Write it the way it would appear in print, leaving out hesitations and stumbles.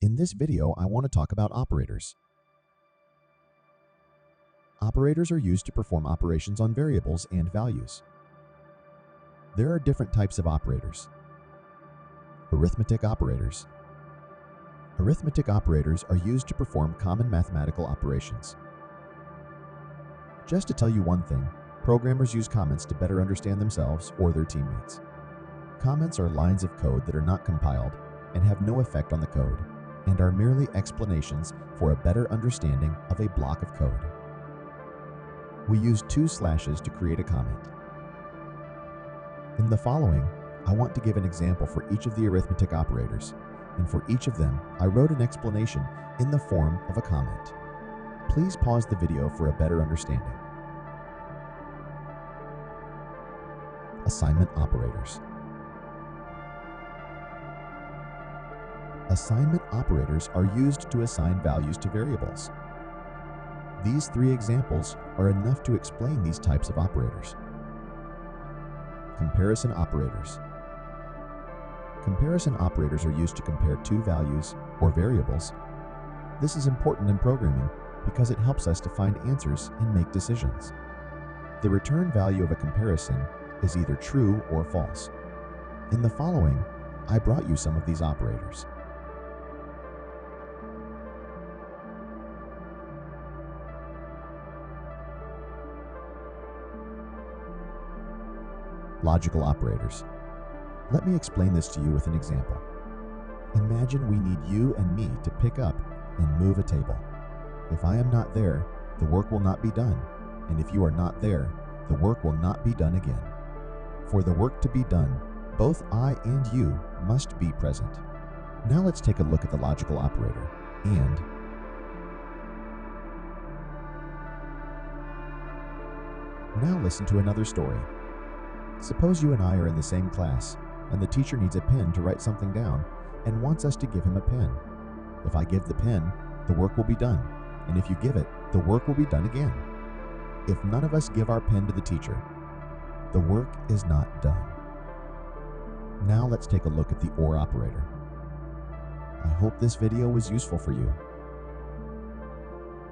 In this video, I want to talk about operators. Operators are used to perform operations on variables and values. There are different types of operators. Arithmetic operators. Arithmetic operators are used to perform common mathematical operations. Just to tell you one thing, programmers use comments to better understand themselves or their teammates. Comments are lines of code that are not compiled and have no effect on the code, and are merely explanations for a better understanding of a block of code. We use two slashes to create a comment. In the following, I want to give an example for each of the arithmetic operators, and for each of them, I wrote an explanation in the form of a comment. Please pause the video for a better understanding. Assignment operators. Assignment operators are used to assign values to variables. These three examples are enough to explain these types of operators. Comparison operators. Comparison operators are used to compare two values or variables. This is important in programming because it helps us to find answers and make decisions. The return value of a comparison is either true or false. In the following, I brought you some of these operators. Logical operators. Let me explain this to you with an example. Imagine we need you and me to pick up and move a table. If I am not there, the work will not be done, and if you are not there, the work will not be done again. For the work to be done, both I and you must be present. Now let's take a look at the logical operator, and. Now listen to another story. Suppose you and I are in the same class, and the teacher needs a pen to write something down and wants us to give him a pen. If I give the pen, the work will be done, and if you give it, the work will be done again. If none of us give our pen to the teacher, the work is not done. Now let's take a look at the OR operator. I hope this video was useful for you.